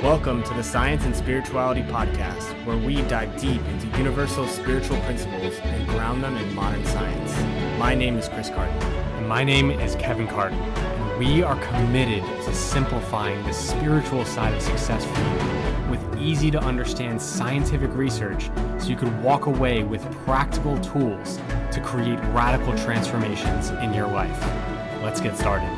Welcome to the Science and Spirituality Podcast, where we dive deep into universal spiritual principles and ground them in modern science. My name is Chris Carton. And my name is Kevin Carton. And we are committed to simplifying the spiritual side of success for you with easy to understand scientific research so you can walk away with practical tools to create radical transformations in your life. Let's get started.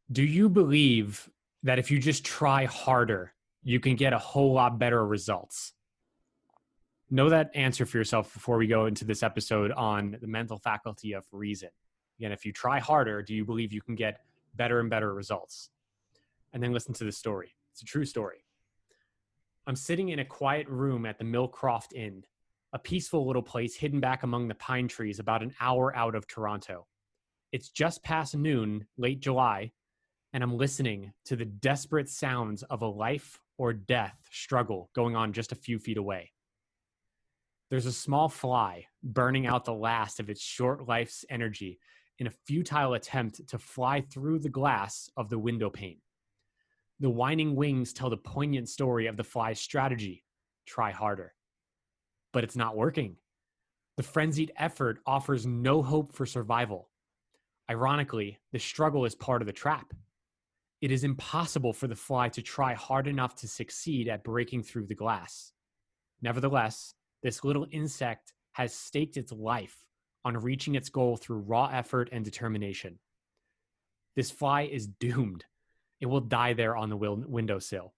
Do you believe that if you just try harder, you can get a whole lot better results? Know that answer for yourself before we go into this episode on the mental faculty of reason. Again, if you try harder, do you believe you can get better and better results? And then listen to the story. It's a true story. I'm sitting in a quiet room at the Millcroft Inn, a peaceful little place hidden back among the pine trees about an hour out of Toronto. It's just past noon, late July, and I'm listening to the desperate sounds of a life or death struggle going on just a few feet away. There's a small fly burning out the last of its short life's energy in a futile attempt to fly through the glass of the window pane. The whining wings tell the poignant story of the fly's strategy: try harder. But it's not working. The frenzied effort offers no hope for survival. Ironically, the struggle is part of the trap. It is impossible for the fly to try hard enough to succeed at breaking through the glass. Nevertheless, this little insect has staked its life on reaching its goal through raw effort and determination. This fly is doomed. It will die there on the windowsill.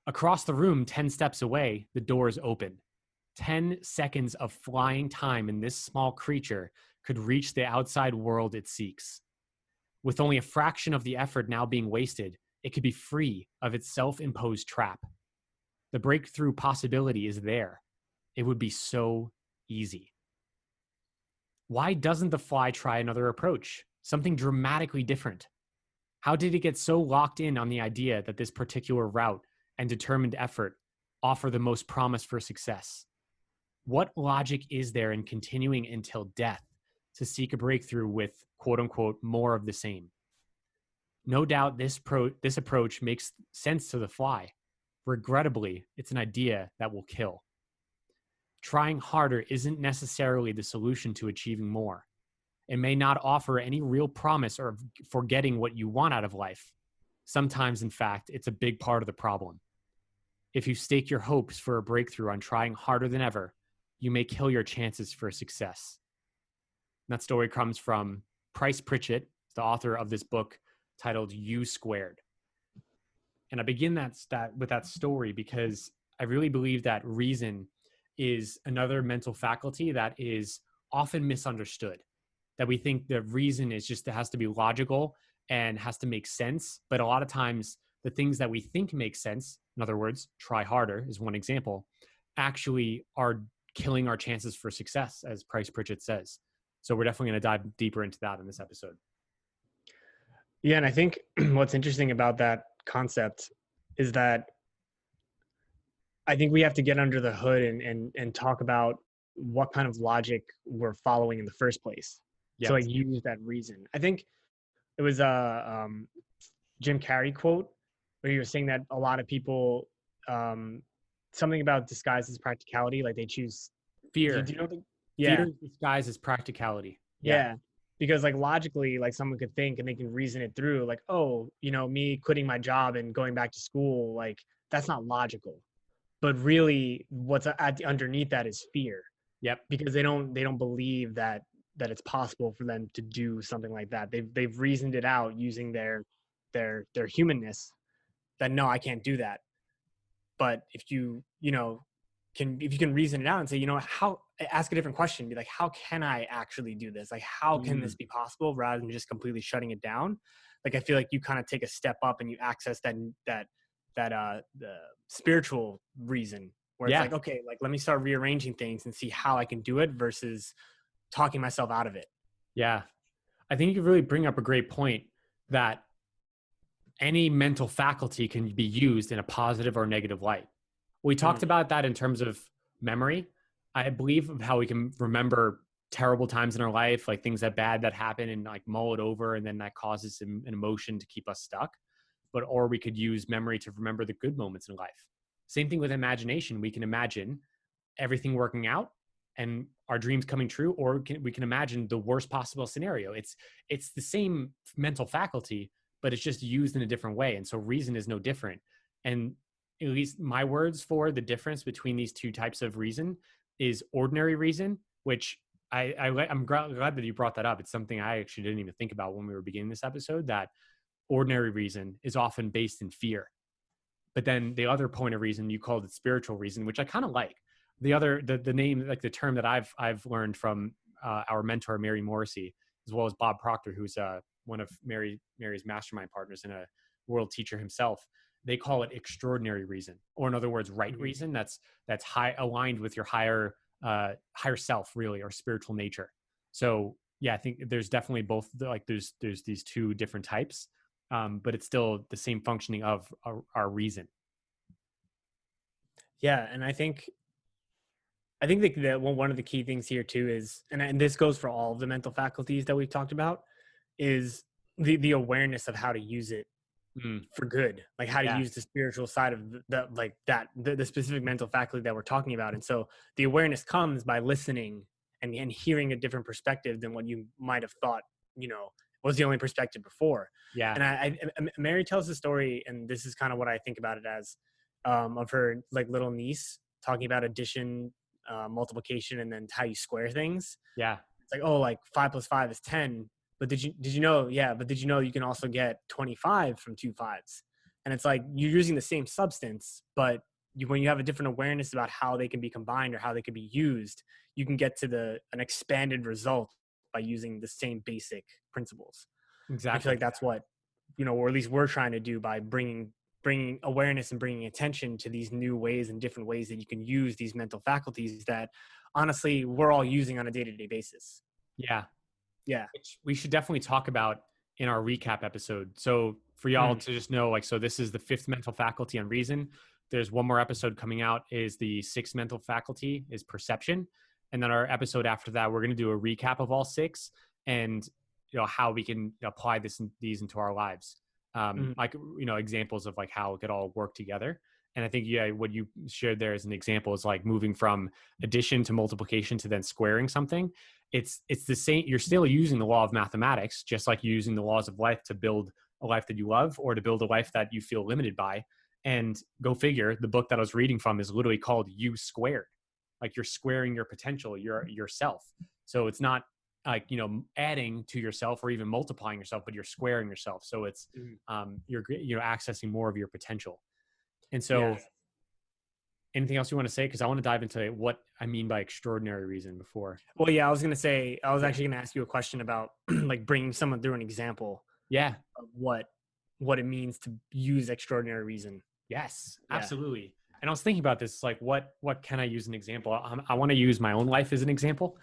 Across the room, 10 steps away, the door is open. 10 seconds of flying time in this small creature could reach the outside world it seeks. With only a fraction of the effort now being wasted, it could be free of its self-imposed trap. The breakthrough possibility is there. It would be so easy. Why doesn't the fly try another approach? Something dramatically different. How did it get so locked in on the idea that this particular route and determined effort offer the most promise for success? What logic is there in continuing until death to seek a breakthrough with, quote unquote, more of the same? No doubt this approach makes sense to the fly. Regrettably, it's an idea that will kill. Trying harder isn't necessarily the solution to achieving more. It may not offer any real promise or for getting what you want out of life. Sometimes, in fact, it's a big part of the problem. If you stake your hopes for a breakthrough on trying harder than ever, you may kill your chances for success. That story comes from Price Pritchett, the author of this book titled U Squared. And I begin with that story because I really believe that reason is another mental faculty that is often misunderstood. That we think the reason is just, it has to be logical and has to make sense. But a lot of times the things that we think make sense, in other words, try harder is one example, actually are killing our chances for success, as Price Pritchett says. So we're definitely going to dive deeper into that in this episode. Yeah, and I think what's interesting about that concept is that I think we have to get under the hood and talk about what kind of logic we're following in the first place. Yes. So I use that reason. I think it was a Jim Carrey quote where he was saying that a lot of people, something about disguise as practicality, like they choose fear. Do you know the, Fear disguised as practicality. Yeah. Because like logically, like someone could think and they can reason it through like, oh, me quitting my job and going back to school, like that's not logical. But really what's underneath that is fear. Yep. Because they don't believe that it's possible for them to do something like that. They've reasoned it out using their humanness that no, I can't do that. But if you can reason it out and say, how, ask a different question, be like, how can I actually do this? Like, how can this be possible, rather than just completely shutting it down? Like, I feel like you kind of take a step up and you access the spiritual reason where it's like, okay, like, let me start rearranging things and see how I can do it versus talking myself out of it. Yeah. I think you really bring up a great point that any mental faculty can be used in a positive or negative light. We talked about that in terms of memory. I believe of how we can remember terrible times in our life, like things that bad that happen, and like mull it over, and then that causes an emotion to keep us stuck. Or we could use memory to remember the good moments in life. Same thing with imagination. We can imagine everything working out and our dreams coming true, or we can imagine the worst possible scenario. It's the same mental faculty, but it's just used in a different way. And so reason is no different. And at least my words for the difference between these two types of reason is ordinary reason, which I'm glad that you brought that up. It's something I actually didn't even think about when we were beginning this episode, that ordinary reason is often based in fear. But then the other point of reason, you called it spiritual reason, which I kind of like. The name, like the term that I've learned from our mentor Mary Morrissey, as well as Bob Proctor, who's one of Mary's mastermind partners and a world teacher himself. They call it extraordinary reason, or in other words, right reason. That's high aligned with your higher self, really, or spiritual nature. So yeah, I think there's definitely both. Like there's these two different types, but it's still the same functioning of our reason. Yeah, and I think that one of the key things here too is, and this goes for all of the mental faculties that we've talked about, is the awareness of how to use it for good, like how to use the spiritual side of the specific mental faculty that we're talking about. And so the awareness comes by listening and hearing a different perspective than what you might have thought, was the only perspective before. Yeah. And Mary tells the story, and this is kind of what I think about it as, of her like little niece talking about addition, multiplication, and then how you square things. Yeah. It's like, oh, like 5 + 5 is 10. But did you know? Yeah. But did you know you can also get 25 from 2 5s? And it's like you're using the same substance, but when you have a different awareness about how they can be combined or how they can be used, you can get to an expanded result by using the same basic principles. Exactly. I feel like that's what, or at least we're trying to do by bringing awareness and bringing attention to these new ways and different ways that you can use these mental faculties that honestly we're all using on a day-to-day basis. Yeah. Yeah. Which we should definitely talk about in our recap episode. So for y'all to just know, like, so this is the 5th mental faculty on reason. There's one more episode coming out, is the 6th mental faculty is perception. And then our episode after that, we're going to do a recap of all 6 and, how we can apply these into our lives. Like, examples of like how it could all work together. And I think, what you shared there as an example is like moving from addition to multiplication to then squaring something. It's the same. You're still using the law of mathematics, just like you're using the laws of life to build a life that you love or to build a life that you feel limited by. And go figure, the book that I was reading from is literally called U Squared. Like you're squaring your potential, yourself. So it's not like, adding to yourself or even multiplying yourself, but you're squaring yourself. So it's, you're accessing more of your potential. And so anything else you want to say? Because I want to dive into what I mean by extraordinary reason before. Well, yeah, I was actually going to ask you a question about like bringing someone through an example. Yeah. Of what it means to use extraordinary reason. Yes, absolutely. And I was thinking about this, like, what can I use an example? I want to use my own life as an example,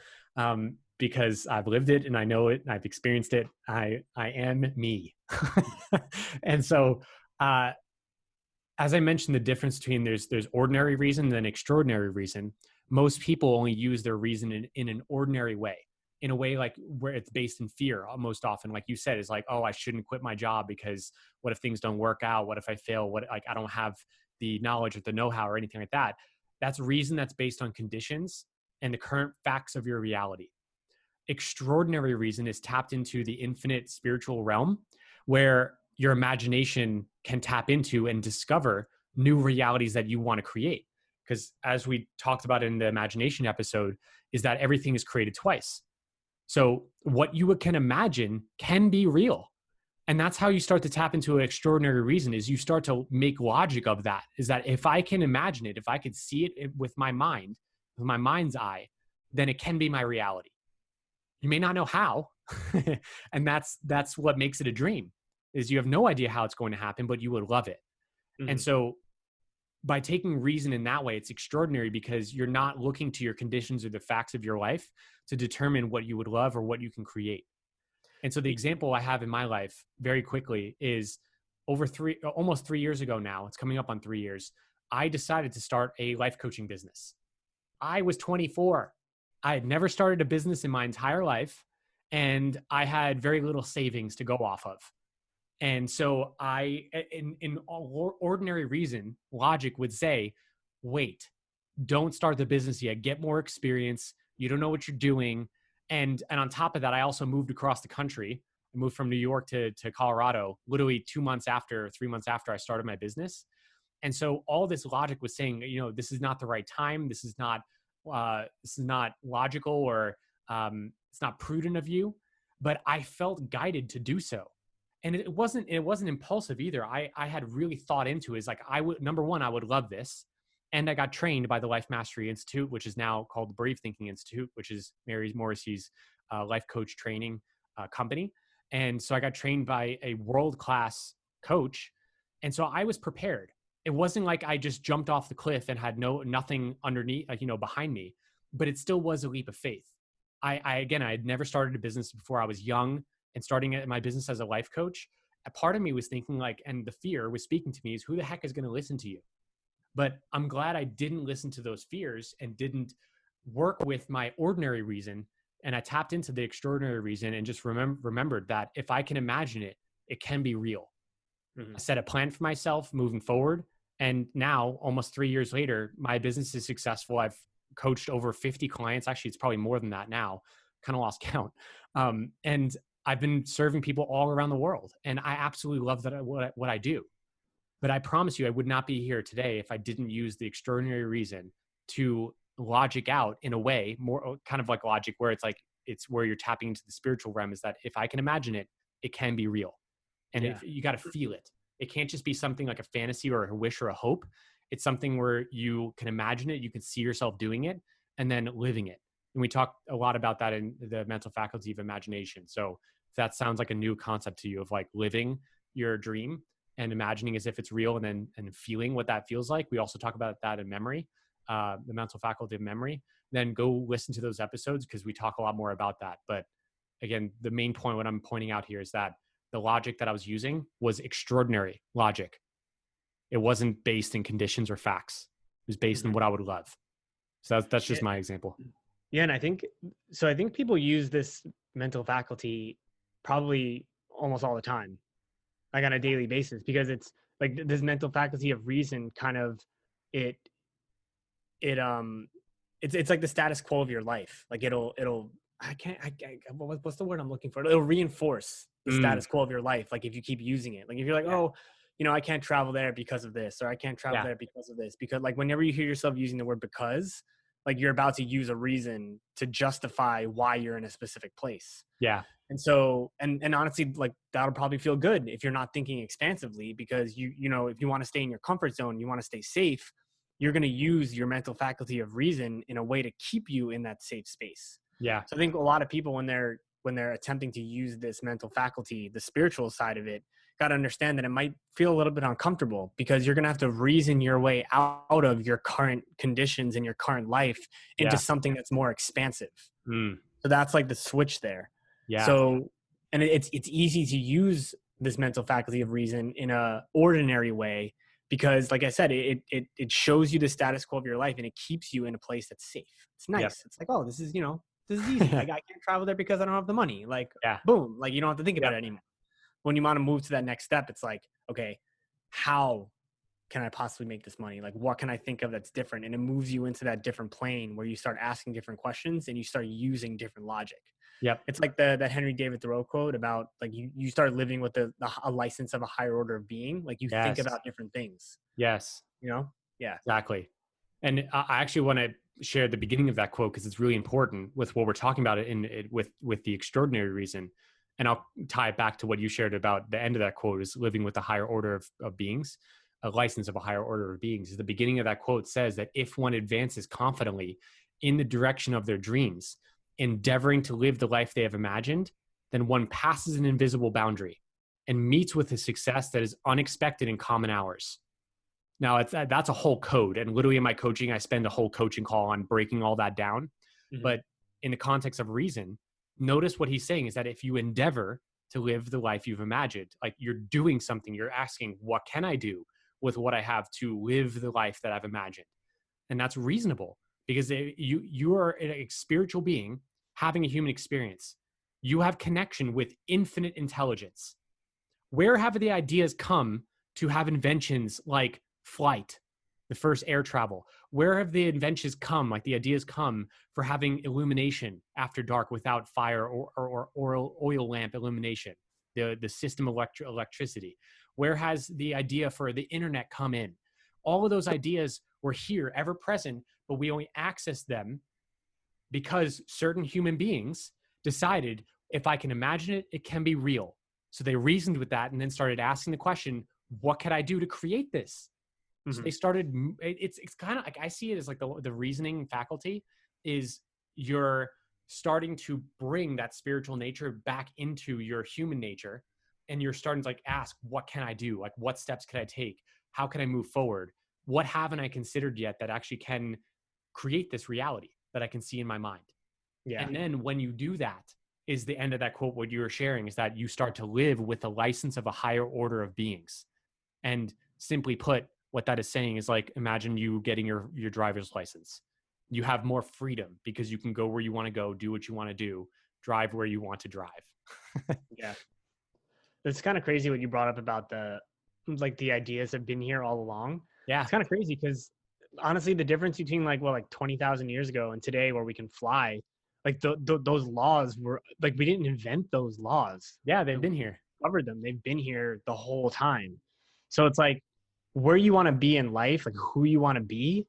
because I've lived it and I know it and I've experienced it. I am me. And so, as I mentioned, the difference between there's ordinary reason and extraordinary reason. Most people only use their reason in an ordinary way, in a way like where it's based in fear. Most often, like you said, is like, oh, I shouldn't quit my job because what if things don't work out? What if I fail? What, like, I don't have the knowledge or the know-how or anything like that. That's reason that's based on conditions and the current facts of your reality. Extraordinary reason is tapped into the infinite spiritual realm where your imagination can tap into and discover new realities that you want to create. Because as we talked about in the imagination episode, is that everything is created twice. So what you can imagine can be real. And that's how you start to tap into an extraordinary reason, is you start to make logic of that. Is that if I can imagine it, if I could see it with my mind, with my mind's eye, then it can be my reality. You may not know how. And that's what makes it a dream, is you have no idea how it's going to happen, but you would love it. Mm-hmm. And so by taking reason in that way, it's extraordinary because you're not looking to your conditions or the facts of your life to determine what you would love or what you can create. And so the example I have in my life very quickly is almost 3 years ago now, it's coming up on 3 years, I decided to start a life coaching business. I was 24. I had never started a business in my entire life, and I had very little savings to go off of. And so in ordinary reason, logic would say, wait, don't start the business yet. Get more experience. You don't know what you're doing. And on top of that, I also moved across the country. I moved from New York to Colorado, literally 3 months after I started my business. And so all this logic was saying, this is not the right time. This is not logical, or it's not prudent of you. But I felt guided to do so. And it wasn't impulsive either. I had really thought into it. It's like, number one, I would love this. And I got trained by the Life Mastery Institute, which is now called the Brave Thinking Institute, which is Mary Morrissey's life coach training company. And so I got trained by a world-class coach. And so I was prepared. It wasn't like I just jumped off the cliff and had nothing underneath, behind me, but it still was a leap of faith. I had never started a business before. I was young and starting my business as a life coach. A part of me was thinking and the fear was speaking to me, is who the heck is going to listen to you? But I'm glad I didn't listen to those fears and didn't work with my ordinary reason. And I tapped into the extraordinary reason and just remembered that if I can imagine it, it can be real. Mm-hmm. I set a plan for myself moving forward. And now, almost 3 years later, my business is successful. I've coached over 50 clients. Actually, it's probably more than that now. Kind of lost count. And I've been serving people all around the world. And I absolutely love what I do. But I promise you, I would not be here today if I didn't use the extraordinary reason to logic out in a way, more kind of like logic, where it's where you're tapping into the spiritual realm, is that if I can imagine it, it can be real. And if you got to feel it. It can't just be something like a fantasy or a wish or a hope. It's something where you can imagine it, you can see yourself doing it, and then living it. And we talk a lot about that in the mental faculty of imagination. So if that sounds like a new concept to you, of living your dream and imagining as if it's real, and feeling what that feels like. We also talk about that in memory, the mental faculty of memory. Then go listen to those episodes, because we talk a lot more about that. But again, the main point, what I'm pointing out here, is that the logic that I was using was extraordinary logic. It wasn't based in conditions or facts. It was based in what I would love. So that's just my example. Yeah. And I think people use this mental faculty probably almost all the time, on a daily basis, because it's like this mental faculty of reason kind of, it's like the status quo of your life. What's the word I'm looking for? It'll reinforce the status quo of your life. If you keep using it, if you're oh, I can't travel there because of this, or I can't travel there because of this, because whenever you hear yourself using the word because, you're about to use a reason to justify why you're in a specific place. Yeah. And so, and honestly, that'll probably feel good if you're not thinking expansively, because if you want to stay in your comfort zone, you want to stay safe, you're going to use your mental faculty of reason in a way to keep you in that safe space. Yeah. So I think a lot of people, when they're attempting to use this mental faculty, the spiritual side of it, got to understand that it might feel a little bit uncomfortable, because you're going to have to reason your way out of your current conditions and your current life into something that's more expansive. So that's the switch there. Yeah. So, and it's easy to use this mental faculty of reason in a ordinary way, because like I said, it shows you the status quo of your life, and it keeps you in a place that's safe. It's nice. Yep. It's oh, this is easy. I can't travel there because I don't have the money. Boom. You don't have to think about it anymore. When you want to move to that next step, it's okay, how can I possibly make this money? What can I think of that's different? And it moves you into that different plane where you start asking different questions and you start using different logic. Yep. It's like that Henry David Thoreau quote about you start living with a license of a higher order of being. You think about different things. Yes. Yeah. Exactly. And I actually want to share the beginning of that quote, because it's really important with what we're talking about with the extraordinary reason. And I'll tie it back to what you shared about the end of that quote, is living with a higher order of beings, a license of a higher order of beings. The beginning of that quote says that if one advances confidently in the direction of their dreams, endeavoring to live the life they have imagined, then one passes an invisible boundary and meets with a success that is unexpected in common hours. Now, that's a whole code. And literally in my coaching, I spend a whole coaching call on breaking all that down. Mm-hmm. But in the context of reason, notice what he's saying is that if you endeavor to live the life you've imagined, you're doing something, you're asking, what can I do with what I have to live the life that I've imagined? And that's reasonable, because you are a spiritual being having a human experience. You have connection with infinite intelligence. Where have the ideas come to have inventions like flight, the first air travel? Where have the inventions come, like the ideas come for having illumination after dark without fire or oil lamp illumination, the system of electricity? Where has the idea for the internet come in? All of those ideas were here, ever present, but we only access them because certain human beings decided, if I can imagine it, it can be real. So they reasoned with that and then started asking the question, what could I do to create this? So they started, it's kind of like, I see it as like the reasoning faculty is you're starting to bring that spiritual nature back into your human nature. And you're starting to like ask, what can I do? Like, what steps can I take? How can I move forward? What haven't I considered yet that actually can create this reality that I can see in my mind? Yeah. And then when you do that, is the end of that quote, what you were sharing is that you start to live with the license of a higher order of beings. And simply put, what that is saying is like, imagine you getting your driver's license. You have more freedom because you can go where you want to go, do what you want to do, drive where you want to drive. Yeah. It's kind of crazy what you brought up about the ideas have been here all along. Yeah. It's kind of crazy because honestly, the difference between like 20,000 years ago and today where we can fly, like those laws were like, we didn't invent those laws. Yeah, they've been here. Covered them. They've been here the whole time. So it's like where you want to be in life, like who you want to be,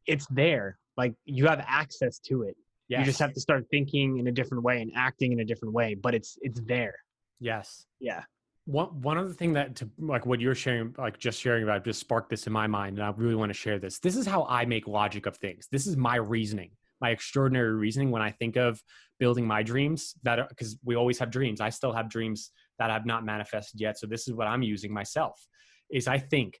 it's there. Like you have access to it. Yes. You just have to start thinking in a different way and acting in a different way, but it's there. Yes. Yeah. One other thing that to like what you're sharing, like just sharing about, just sparked this in my mind, and I really want to share this. This is how I make logic of things. This is my reasoning, my extraordinary reasoning when I think of building my dreams. That because we always have dreams. I still have dreams that have not manifested yet. So this is what I'm using myself. Is I think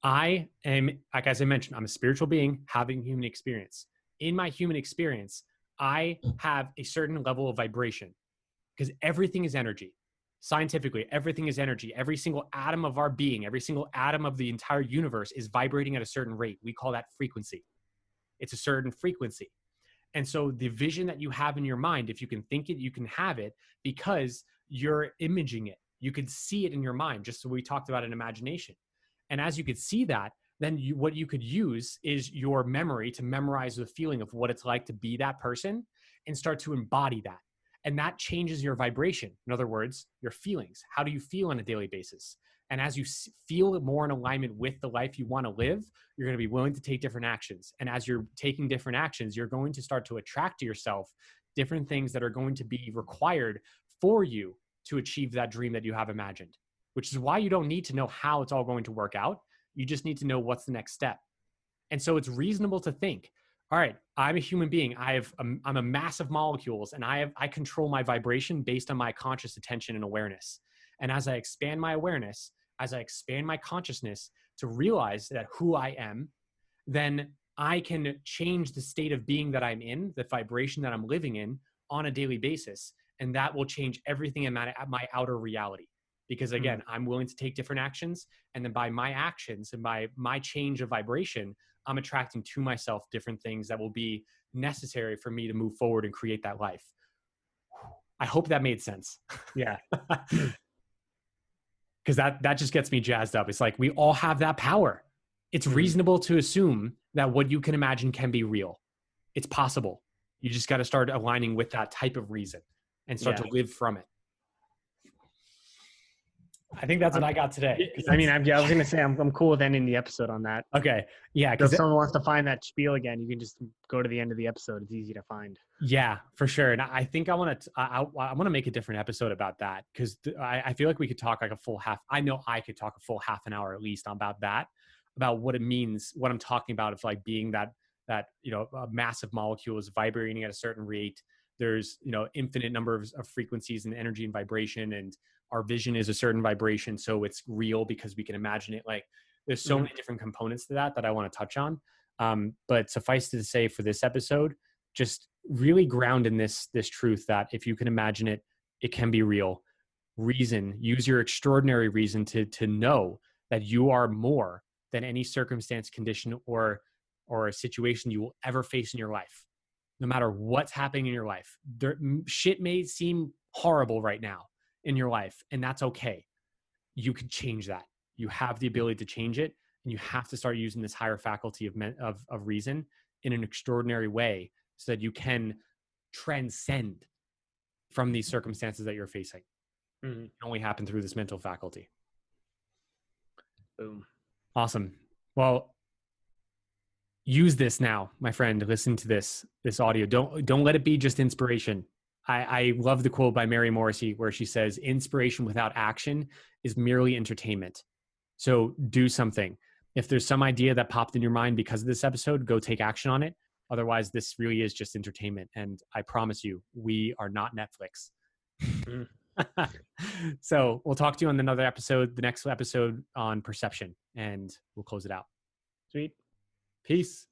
I am, like as I mentioned, I'm a spiritual being having human experience. In my human experience, I have a certain level of vibration because everything is energy. Scientifically, everything is energy. Every single atom of our being, every single atom of the entire universe is vibrating at a certain rate. We call that frequency. It's a certain frequency. And so the vision that you have in your mind, if you can think it, you can have it because you're imaging it. You could see it in your mind, just so we talked about in imagination. And as you could see that, then what you could use is your memory to memorize the feeling of what it's like to be that person and start to embody that. And that changes your vibration. In other words, your feelings. How do you feel on a daily basis? And as you feel more in alignment with the life you want to live, you're going to be willing to take different actions. And as you're taking different actions, you're going to start to attract to yourself different things that are going to be required for you to achieve that dream that you have imagined, which is why you don't need to know how it's all going to work out. You just need to know what's the next step. And so it's reasonable to think, all right, I'm a human being. I'm a mass of molecules, and I control my vibration based on my conscious attention and awareness. And as I expand my awareness, as I expand my consciousness to realize that who I am, then I can change the state of being that I'm in, the vibration that I'm living in on a daily basis. And that will change everything in my outer reality. Because again, I'm willing to take different actions. And then by my actions and by my change of vibration, I'm attracting to myself different things that will be necessary for me to move forward and create that life. I hope that made sense. Yeah. Because that just gets me jazzed up. It's like we all have that power. It's reasonable to assume that what you can imagine can be real. It's possible. You just got to start aligning with that type of reason and start to live from it. I think that's what I got today. I mean, I was going to say, I'm cool with ending the episode on that. Okay. Yeah. So if someone wants to find that spiel again, you can just go to the end of the episode. It's easy to find. Yeah, for sure. And I think I want to make a different episode about that because I feel like we could talk like a full half. I know I could talk a full half an hour at least about that, about what it means, what I'm talking about of like being that a massive molecule is vibrating at a certain rate. There's, infinite number of frequencies and energy and vibration, and our vision is a certain vibration. So it's real because we can imagine it. Like there's so many different components to that I want to touch on. But suffice to say for this episode, just really ground in this truth that if you can imagine it, it can be real. Use your extraordinary reason to know that you are more than any circumstance, condition, or or a situation you will ever face in your life, no matter what's happening in your life. Shit may seem horrible right now in your life, and that's okay. You can change that. You have the ability to change it, and you have to start using this higher faculty of reason in an extraordinary way so that you can transcend from these circumstances that you're facing. Mm-hmm. It only happen through this mental faculty. Boom. Awesome. Well, use this now, my friend. Listen to this audio. Don't let it be just inspiration. I love the quote by Mary Morrissey where she says, inspiration without action is merely entertainment. So do something. If there's some idea that popped in your mind because of this episode, go take action on it. Otherwise, this really is just entertainment. And I promise you, we are not Netflix. So we'll talk to you on another episode, the next episode on perception, and we'll close it out. Sweet. Peace.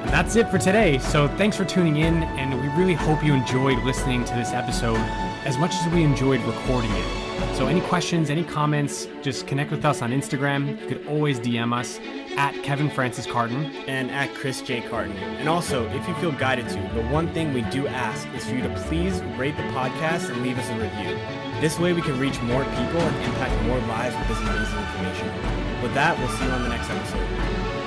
And that's it for today. So thanks for tuning in, and we really hope you enjoyed listening to this episode as much as we enjoyed recording it. So any questions, any comments, just connect with us on Instagram. You could always DM us at Kevin Francis Carton and at Chris J. Carton. And also, if you feel guided to, the one thing we do ask is for you to please rate the podcast and leave us a review. This way we can reach more people and impact more lives with this amazing information. With that, we'll see you on the next episode.